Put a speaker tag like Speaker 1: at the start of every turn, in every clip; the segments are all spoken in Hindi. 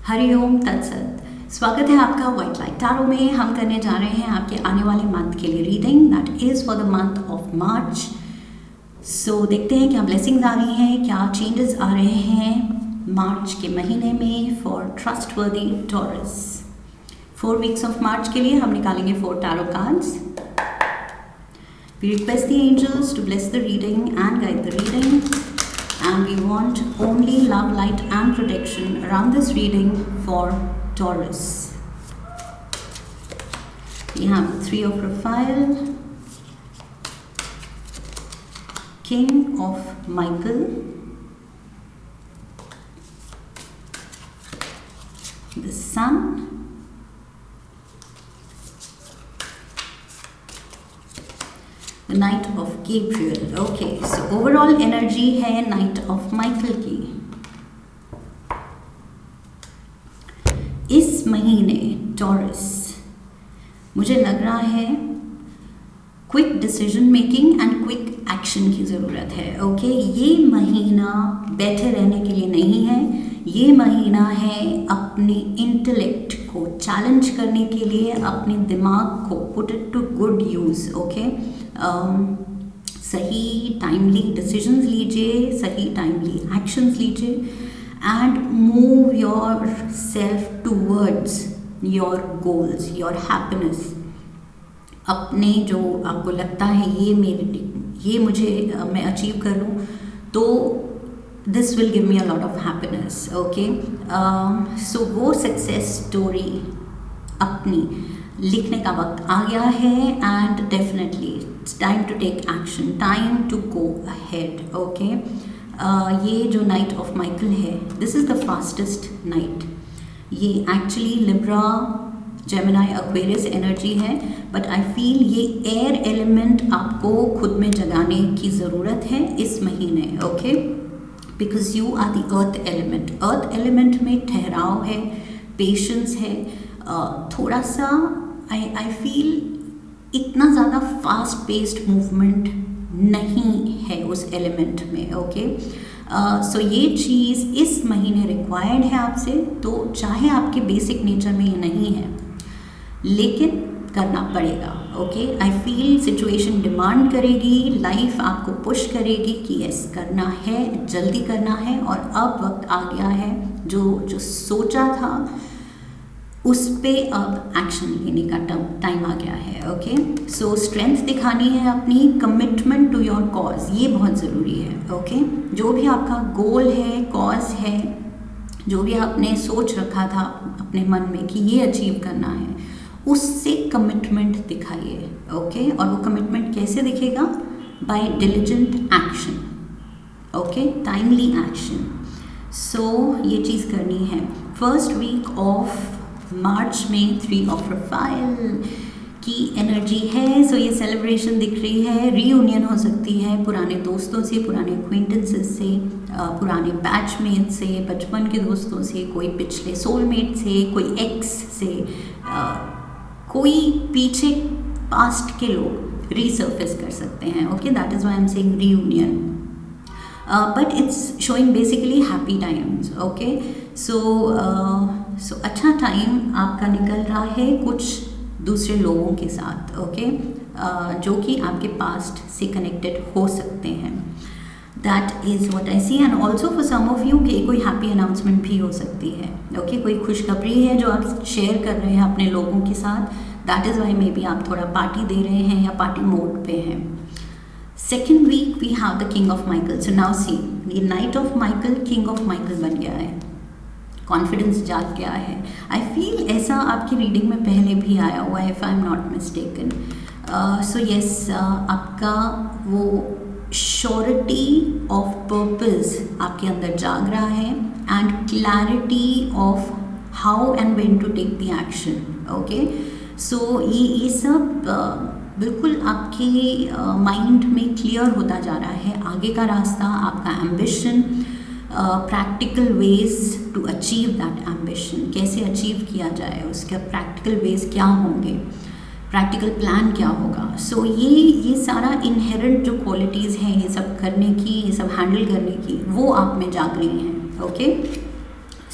Speaker 1: हरिओम तत्सत। स्वागत है आपका व्हाइट लाइट टैरो में। हम करने जा रहे हैं आपके आने वाले मंथ के लिए reading, that is for the month of March. So देखते हैं क्या ब्लेसिंग्स आ रही हैं, क्या चेंजेस आ रहे हैं मार्च के महीने में for trustworthy taurus. 4 weeks of March के लिए हम निकालेंगे 4 tarot cards. We request the angels to bless the reading and guide the reading, and we want only love, light and protection around this reading for Taurus. We have the 3 of Raphael, King of Michael, the Sun, the Knight of Gabriel. Okay, so overall energy है Knight of Michael की। इस महीने टॉरस मुझे लग रहा है quick decision making and quick action की ज़रूरत है। ओके, ये महीना बैठे रहने के लिए नहीं है, ये महीना है अपने इंटेलेक्ट को चैलेंज करने के लिए, अपने दिमाग को put it to good use. Okay, सही टाइमली डिसीजंस लीजिए, सही टाइमली एक्शंस लीजिए and move yourself towards your goals, your happiness. अपने जो आपको लगता है ये मुझे मैं अचीव कर लूँ तो this will give me a lot of happiness. Okay, so वो सक्सेस स्टोरी अपनी लिखने का वक्त आ गया है and definitely it's time to take action, time to go ahead. Okay, ये जो नाइट ऑफ माइकल है, this is the fastest knight. ये actually Libra, Gemini, Aquarius energy है, बट आई फील ये एयर एलिमेंट आपको खुद में जगाने की ज़रूरत है इस महीने। Okay, because you are the earth element. Earth element में ठहराव है, पेशेंस है, थोड़ा सा आई फील इतना ज़्यादा फास्ट पेस्ड मूवमेंट नहीं है उस एलिमेंट में। ओके, सो ये चीज़ इस महीने रिक्वायर्ड है आपसे, तो चाहे आपके बेसिक नेचर में ये नहीं है लेकिन करना पड़ेगा। Okay, I feel situation demand करेगी, लाइफ आपको पुश करेगी कि यस करना है, जल्दी करना है, और अब वक्त आ गया है जो सोचा था उस पे अब एक्शन लेने का टाइम आ गया है। ओके, सो स्ट्रेंथ दिखानी है अपनी, कमिटमेंट टू योर कॉज, ये बहुत ज़रूरी है। ओके, जो भी आपका गोल है, कॉज है, जो भी आपने सोच रखा था अपने मन में कि ये अचीव करना है, उससे कमिटमेंट दिखाइए। ओके, और वो कमिटमेंट कैसे दिखेगा? By diligent action. Okay, timely action. So ये चीज़ करनी है। फर्स्ट वीक ऑफ मार्च में 3 ऑफ रफाइल की एनर्जी है। सो ये सेलिब्रेशन दिख रही है, रीयूनियन हो सकती है पुराने दोस्तों से, पुराने एक्वेंटेंसेस से, पुराने बैचमेट से, बचपन के दोस्तों से, कोई पिछले सोलमेट से, कोई एक्स से, कोई पीछे पास्ट के लोग रीसर्फेस कर सकते हैं। Okay, that is why I am saying reunion, but it's showing basically happy times. Okay, so अच्छा टाइम आपका निकल रहा है कुछ दूसरे लोगों के साथ। ओके, जो कि आपके पास्ट से कनेक्टेड हो सकते हैं। That is what I see, and also for some of you कि कोई हैप्पी अनाउंसमेंट भी हो सकती है। ओके, कोई खुशखबरी है जो आप शेयर कर रहे हैं अपने लोगों के साथ। That is why may be आप थोड़ा पार्टी दे रहे हैं या पार्टी मोड पे हैं। Second week we have the king of Michael. So now see, ये knight of Michael king of Michael बन गया है, कॉन्फिडेंस जाग गया है। आई फील ऐसा आपकी रीडिंग में पहले भी आया हुआ है, if I am not mistaken. So yes, आपका वो श्योरिटी ऑफ पर्पस आपके अंदर जाग रहा है and clarity of how and when to take the action. Okay, so ये सब बिल्कुल आपके माइंड में क्लियर होता जा रहा है। आगे का रास्ता, आपका ambition, practical ways to achieve that ambition, कैसे अचीव किया जाए, उसके प्रैक्टिकल वेज क्या होंगे, प्रैक्टिकल प्लान क्या होगा। सो ये सारा इनहेरेंट जो क्वालिटीज़ हैं ये सब करने की, ये सब हैंडल करने की, वो आप में जाग रही हैं। Okay,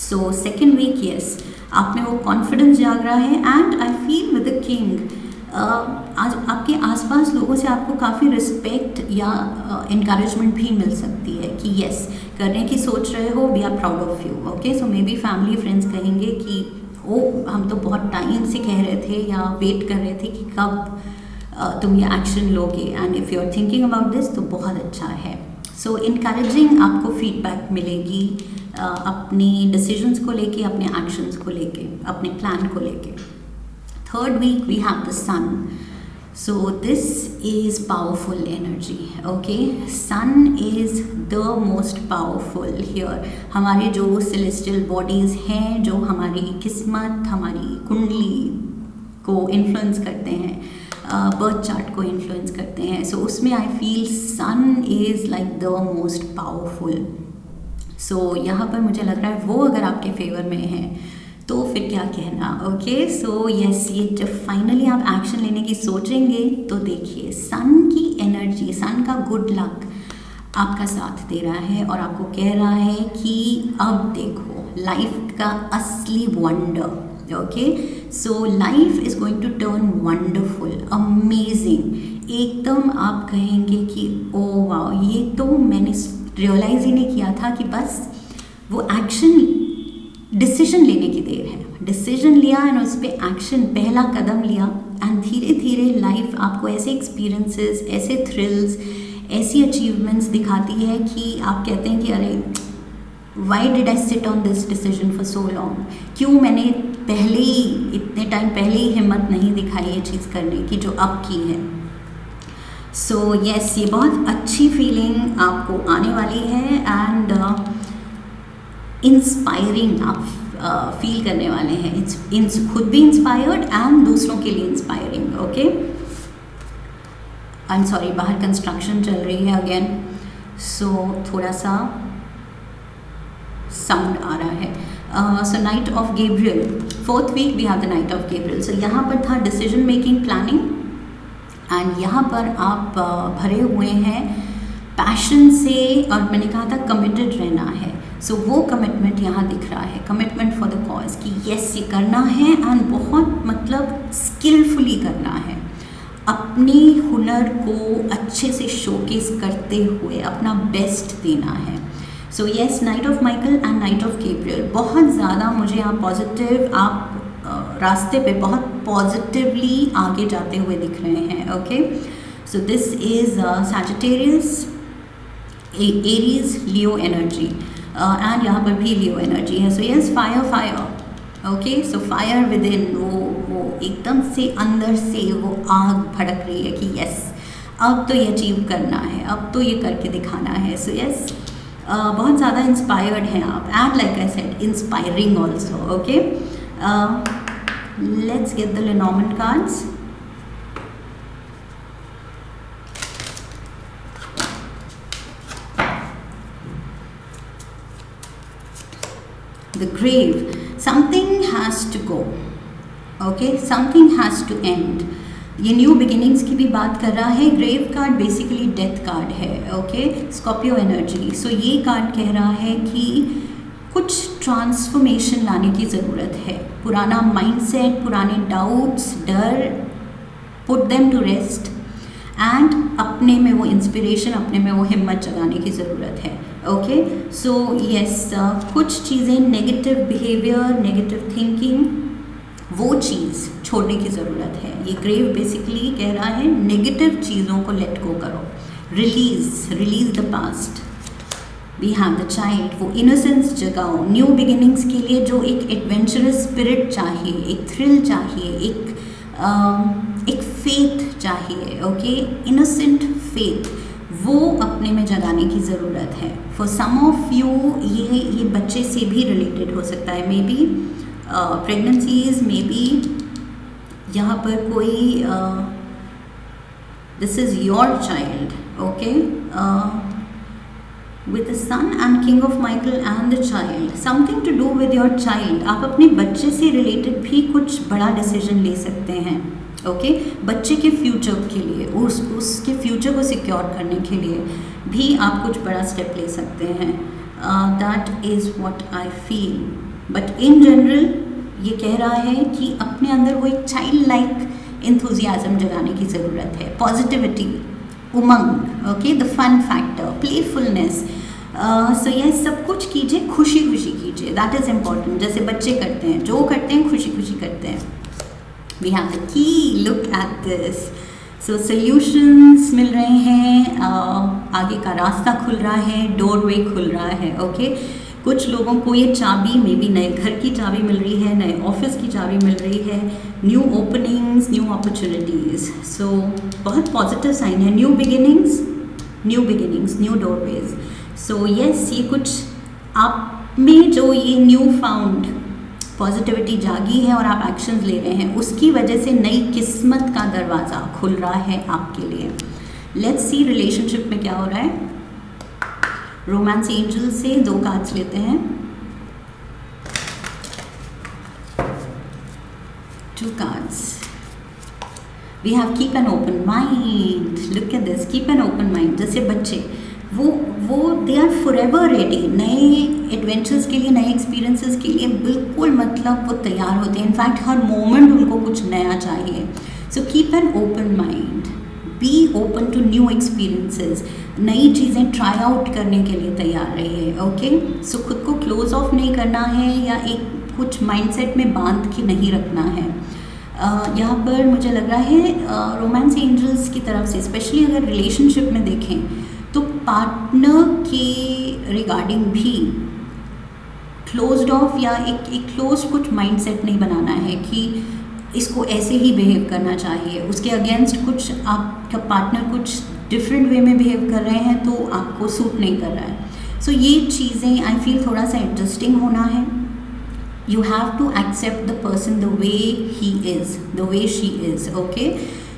Speaker 1: so second week yes, आप में वो कॉन्फिडेंस जाग रहा है and I feel with the king आज आपके आसपास लोगों से आपको काफ़ी रिस्पेक्ट या इनकरेजमेंट भी मिल सकती है कि यस करने की सोच रहे हो, we are proud of you. Okay, so maybe family friends कहेंगे कि ओ हम तो बहुत टाइम से कह रहे थे या वेट कर रहे थे कि कब तुम ये एक्शन लोगे, and if you are thinking about this तो बहुत अच्छा है। सो इनकरेजिंग आपको फीडबैक मिलेगी अपनी डिसीजंस को लेके, अपने एक्शंस को लेके, अपने प्लान को लेके। Third week we have the sun, so this is powerful energy. Okay, sun is the most powerful here. हमारे जो सेलेस्टियल बॉडीज़ हैं, जो हमारी किस्मत, हमारी कुंडली को इन्फ्लुएंस करते हैं, बर्थ चार्ट को इन्फ्लुएंस करते हैं, सो उसमें I feel sun is like the most powerful. So यहाँ पर मुझे लग रहा है वो अगर आपके फेवर में है तो फिर क्या कहना। ओके, सो यस, ये जब फाइनली आप एक्शन लेने की सोचेंगे तो देखिए सन की एनर्जी, सन का गुड लक आपका साथ दे रहा है और आपको कह रहा है कि अब देखो लाइफ का असली wonder. Okay, so life is going to turn wonderful, amazing. एकदम आप कहेंगे कि ओ वाह, ये तो मैंने रियलाइज ही नहीं किया था कि बस वो एक्शन डिसीजन लेने की देर है। डिसीजन लिया एंड उस पर एक्शन, पहला कदम लिया एंड धीरे धीरे लाइफ आपको ऐसे एक्सपीरियंसेस, ऐसे थ्रिल्स, ऐसी अचीवमेंट्स दिखाती है कि आप कहते हैं कि अरे why did I sit on this decision for so long, क्यों मैंने पहले ही, इतने टाइम पहले ही हिम्मत नहीं दिखाई ये चीज़ करने की जो अब की है। सो यस, ये बहुत अच्छी फीलिंग आपको आने वाली है एंड इंस्पायरिंग आप फील करने वाले हैं। खुद भी इंस्पायर्ड एंड दूसरों के लिए inspiring. Okay, I am sorry, बाहर कंस्ट्रक्शन चल रही है अगेन, सो थोड़ा सा साउंड आ रहा है। So knight of Gabriel, fourth week we have the knight of Gabriel. So यहाँ पर था डिसीजन मेकिंग, प्लानिंग, एंड यहाँ पर आप भरे हुए हैं पैशन से, और मैंने कहा था कमिटेड रहना है। सो वो कमिटमेंट यहाँ दिख रहा है, कमिटमेंट फॉर द कॉज कि यस ये करना है एंड बहुत मतलब स्किलफुली करना है, अपने हुनर को अच्छे से शोकेस करते हुए अपना बेस्ट देना है। So yes, night of Michael and knight of Gabriel, बहुत ज़्यादा मुझे यहाँ पॉजिटिव, आप रास्ते पे बहुत पॉजिटिवली आगे जाते हुए दिख रहे हैं। Okay, so this is Sagittarius, Aries, Leo energy, and यहाँ पर भी लियो एनर्जी है। So yes, fire fire. Okay, so fire with in, वो एकदम से अंदर से वो आग भड़क रही है कि यस अब तो ये अचीव करना है, अब तो ये करके दिखाना है। सो यस, बहुत ज़्यादा इंस्पायर्ड हैं आप and like I said inspiring also. Okay, let's get the Lenormand cards. The grave, something has to go. Okay, something has to end. ये न्यू बिगिनिंग्स की भी बात कर रहा है। Grave card basically death card है। Okay, Scorpio energy. सो ये कार्ड कह रहा है कि कुछ ट्रांसफॉर्मेशन लाने की ज़रूरत है। पुराना माइंडसेट, पुराने डाउट्स, डर, put them to rest and अपने में वो इंस्पिरेशन, अपने में वो हिम्मत जगाने की ज़रूरत है। ओके, सो यस, कुछ चीज़ें, नेगेटिव बिहेवियर, नेगेटिव थिंकिंग, वो चीज़ छोड़ने की ज़रूरत है। ये ग्रेव बेसिकली कह रहा है नेगेटिव चीज़ों को लेट गो करो, release the past. We have the child, वो इनोसेंस जगाओ। न्यू बिगिनिंग्स के लिए जो एक एडवेंचरस स्पिरिट चाहिए, एक थ्रिल चाहिए, एक फेथ चाहिए। ओके, इनोसेंट फेथ, वो अपने में जगाने की ज़रूरत है। फॉर सम ऑफ यू ये बच्चे से भी रिलेटेड हो सकता है, may be pregnancies, may be यहाँ पर कोई this is your child. Okay, with the sun and king of Michael and the child, something to do with your child। आप अपने बच्चे से रिलेटेड भी कुछ बड़ा डिसीजन ले सकते हैं। ओके, बच्चे के फ्यूचर के लिए, उसके फ्यूचर को सिक्योर करने के लिए भी आप कुछ बड़ा स्टेप ले सकते हैं। That is what I feel. But in general ये कह रहा है कि अपने अंदर वो एक चाइल्ड लाइक इंथुजियाज्म जगाने की ज़रूरत है, पॉजिटिविटी, उमंग, okay, the fun factor, playfulness. So ये सब कुछ कीजिए, खुशी खुशी कीजिए, दैट इज़ इम्पॉर्टेंट. जैसे बच्चे करते हैं, जो करते हैं खुशी खुशी करते हैं. We have the key, look at this. So solutions मिल रहे हैं, आगे का रास्ता खुल रहा है, डोरवे खुल रहा है. ओके, कुछ लोगों को ये चाबी, मे बी नए घर की चाबी मिल रही है, नए ऑफिस की चाबी मिल रही है, न्यू ओपनिंग्स, न्यू अपॉर्चुनिटीज़. सो बहुत पॉजिटिव साइन है. New beginnings, new doorways. So yes, ये कुछ आप में जो ये न्यू फाउंड पॉजिटिविटी जागी है और आप एक्शंस ले रहे हैं, उसकी वजह से नई किस्मत का दरवाज़ा खुल रहा है आपके लिए. लेट्स सी रिलेशनशिप में क्या हो रहा है. रोमांस एंजल से 2 कार्ड्स लेते हैं. 2 cards. We have keep an open mind. Look at this, keep an open mind. जैसे बच्चे वो दे आर फॉरएवर रेडी, नए एडवेंचर्स के लिए, नए एक्सपीरियंसेस के लिए बिल्कुल मतलब वो तैयार होते हैं. इनफैक्ट हर मोमेंट उनको कुछ नया चाहिए. So keep an open mind, be open to new experiences, नई चीज़ें ट्राई आउट करने के लिए तैयार रहिए. ओके, सो खुद को क्लोज ऑफ नहीं करना है या एक कुछ माइंडसेट में बांध के नहीं रखना है. यहाँ पर मुझे लग रहा है रोमांस एंजल्स की तरफ से, स्पेशली अगर रिलेशनशिप में देखें तो पार्टनर के रिगार्डिंग भी क्लोज्ड ऑफ या एक क्लोज कुछ माइंडसेट नहीं बनाना है कि इसको ऐसे ही बिहेव करना चाहिए, उसके अगेंस्ट कुछ आपका पार्टनर कुछ डिफरेंट वे में बिहेव कर रहे हैं तो आपको सूट नहीं कर रहा है. सो ये चीज़ें आई फील थोड़ा सा एडजस्टिंग होना है. You have to accept the person the way he is, the way she is. Okay,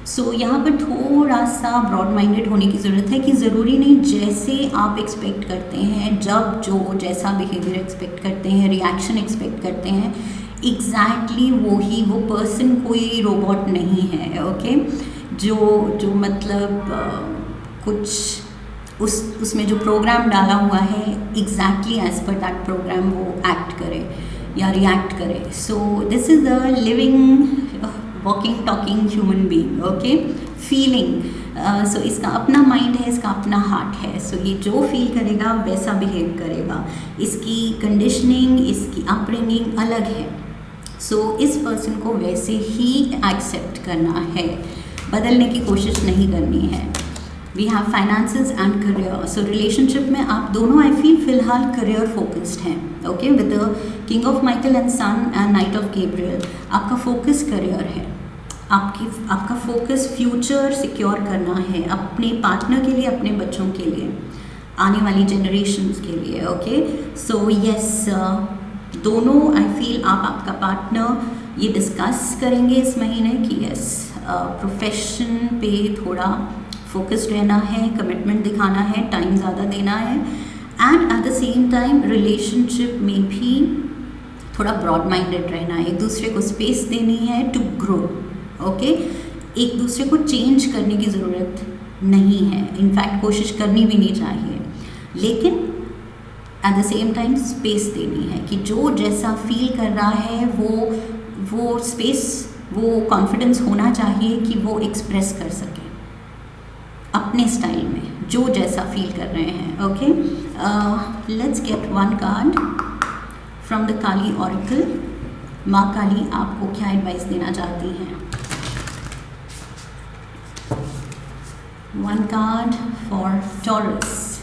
Speaker 1: so यहाँ पर थोड़ा सा ब्रॉड माइंडेड होने की ज़रूरत है कि ज़रूरी नहीं जैसे आप एक्सपेक्ट करते हैं, जब जो जैसा बिहेवियर एक्सपेक्ट करते हैं, रिएक्शन एक्सपेक्ट करते हैं, एग्जैक्टली वो पर्सन कोई रोबोट नहीं है. ओके, जो मतलब कुछ उसमें जो प्रोग्राम डाला हुआ है, exactly as per that program वो एक्ट करे या रिएक्ट करे. So this is the living walking talking human being. Okay, feeling. So इसका अपना माइंड है, इसका अपना हार्ट है. सो ये जो फील करेगा वैसा बिहेव करेगा. इसकी कंडीशनिंग, इसकी अपब्रिंगिंग अलग है. सो इस पर्सन को वैसे ही एक्सेप्ट करना है, बदलने की कोशिश नहीं करनी है. We have finances and career. So relationship में आप दोनों आई फील फिलहाल करियर फोकस्ड हैं. Okay, with the king of Michael and sun and knight of Gabriel, आपका फोकस करियर है. आपका फोकस फ्यूचर सिक्योर करना है, अपने पार्टनर के लिए, अपने बच्चों के लिए, आने वाली जनरेशन्स के लिए. ओके, सो यस, दोनों आई फील आपका पार्टनर ये डिस्कस करेंगे इस महीने कि यस, प्रोफेशन पे थोड़ा फोकस्ड रहना है, कमिटमेंट दिखाना है, टाइम ज़्यादा देना है, and at the same time relationship में भी थोड़ा ब्रॉड माइंडेड रहना है. एक दूसरे को स्पेस देनी है टू ग्रो. ओके, एक दूसरे को चेंज करने की ज़रूरत नहीं है, इनफैक्ट कोशिश करनी भी नहीं चाहिए, लेकिन at the same time space देनी है कि जो जैसा फील कर रहा है वो स्पेस, वो कॉन्फिडेंस होना चाहिए कि वो एक्सप्रेस कर सके अपने स्टाइल में, जो जैसा फील कर रहे हैं. Okay, let's get 1 card from the Kali oracle. माँ काली आपको क्या एडवाइस देना चाहती हैं? 1 card for Taurus.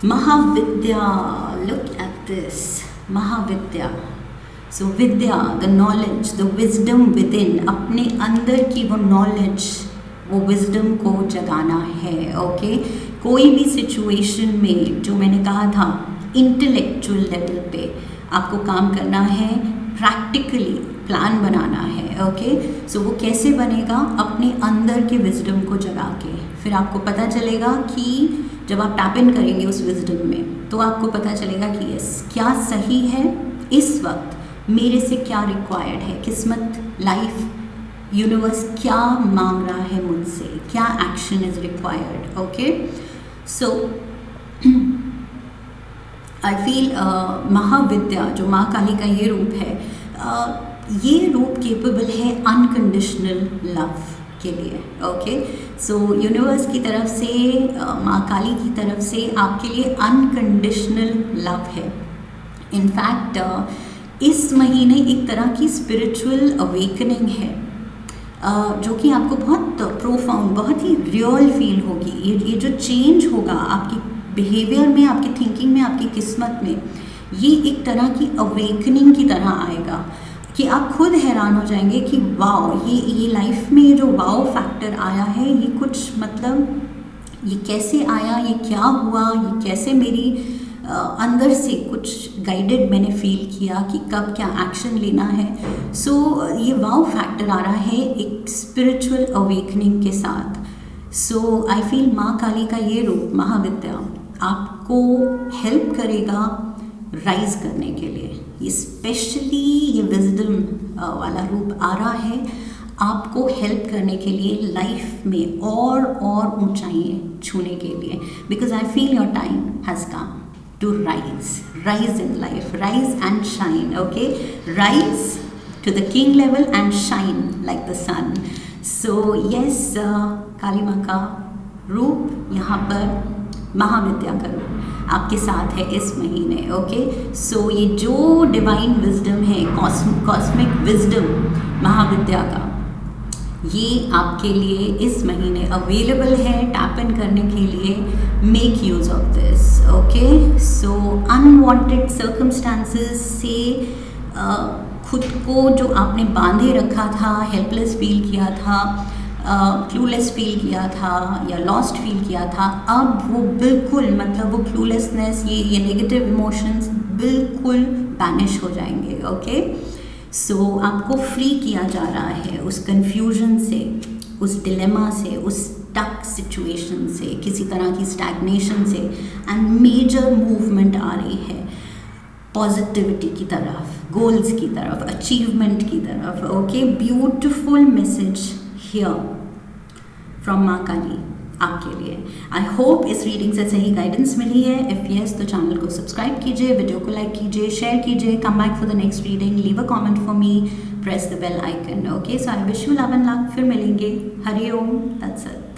Speaker 1: Mahavidya. Look at this, Mahavidya. So vidya, the knowledge, the wisdom within, अपने अंदर की वो नॉलेज, वो विजडम को जगाना है. ओके, कोई भी सिचुएशन में, जो मैंने कहा था, इंटेलेक्चुअल लेवल पे आपको काम करना है, प्रैक्टिकली प्लान बनाना है. ओके, सो वो कैसे बनेगा? अपने अंदर के विजडम को जगा के. फिर आपको पता चलेगा कि जब आप टैप इन करेंगे उस विजडम में, तो आपको पता चलेगा कि यस, क्या सही है इस वक्त, मेरे से क्या रिक्वायर्ड है, किस्मत, लाइफ, यूनिवर्स क्या मांग रहा है मुझसे, क्या action is required. Okay, so I feel Mahavidya जो माँ काली का ये रूप है, ये रूप केपेबल है अनकंडीशनल लव के लिए। ओके, सो यूनिवर्स की तरफ से, माँ काली की तरफ से आपके लिए अनकंडीशनल लव है। इनफैक्ट इस महीने एक तरह की स्पिरिचुअल अवेकनिंग है जो कि आपको बहुत प्रोफाउंड, बहुत ही रियल फील होगी। ये जो चेंज होगा आपकी बिहेवियर में, आपकी थिंकिंग में, आपकी किस्मत में, ये एक तरह की अवेकनिंग की तरह आएगा कि आप खुद हैरान हो जाएंगे कि वाओ, ये लाइफ में ये जो वाओ फैक्टर आया है, ये कुछ मतलब ये कैसे आया, ये क्या हुआ, ये कैसे मेरी अंदर से कुछ गाइडेड मैंने फील किया कि कब क्या एक्शन लेना है। सो ये वाओ फैक्टर आ रहा है एक स्पिरिचुअल अवेकनिंग के साथ। सो आई फील माँ काली का ये रूप महाविद्या आपको हेल्प करेगा राइज करने के लिए। ये स्पेशली ये विजडम वाला रूप आ रहा है आपको हेल्प करने के लिए लाइफ में और ऊंचाइयाँ छूने के लिए, because I feel your time has come to rise in life, rise and shine. Okay, rise to the king level and shine like the sun. So yes, काली माँ का रूप यहाँ पर, महाविद्या का रूप आपके साथ है इस महीने। ओके, सो ये जो डिवाइन विजडम है, कॉस्मिक विजडम महाविद्या का, ये आपके लिए इस महीने अवेलेबल है टैप इन करने के लिए। Make use of this. Okay, so unwanted circumstances से खुद को जो आपने बांधे रखा था, हेल्पलेस फील किया था, क्लूलेस फील किया था या लॉस्ट फील किया था, अब वो बिल्कुल मतलब वो क्लूलेसनेस, ये नेगेटिव इमोशंस बिल्कुल बैनिश हो जाएंगे। ओके, सो आपको फ्री किया जा रहा है उस कन्फ्यूजन से, उस डिलेमा से, उस स्टक सिचुएशन से, किसी तरह की स्टैग्नेशन से, एंड मेजर मूवमेंट आ रही है पॉजिटिविटी की तरफ, गोल्स की तरफ, अचीवमेंट की तरफ। Okay, beautiful message here from माँ काली आपके लिए। आई होप इस रीडिंग से सही गाइडेंस मिली है। इफ़ यस तो चैनल को सब्सक्राइब कीजिए, वीडियो को लाइक कीजिए, शेयर कीजिए, come back for the next reading, leave a comment for me, press the bell icon. Okay, so I wish you love and luck. फिर मिलेंगे। Hari Om, that's it.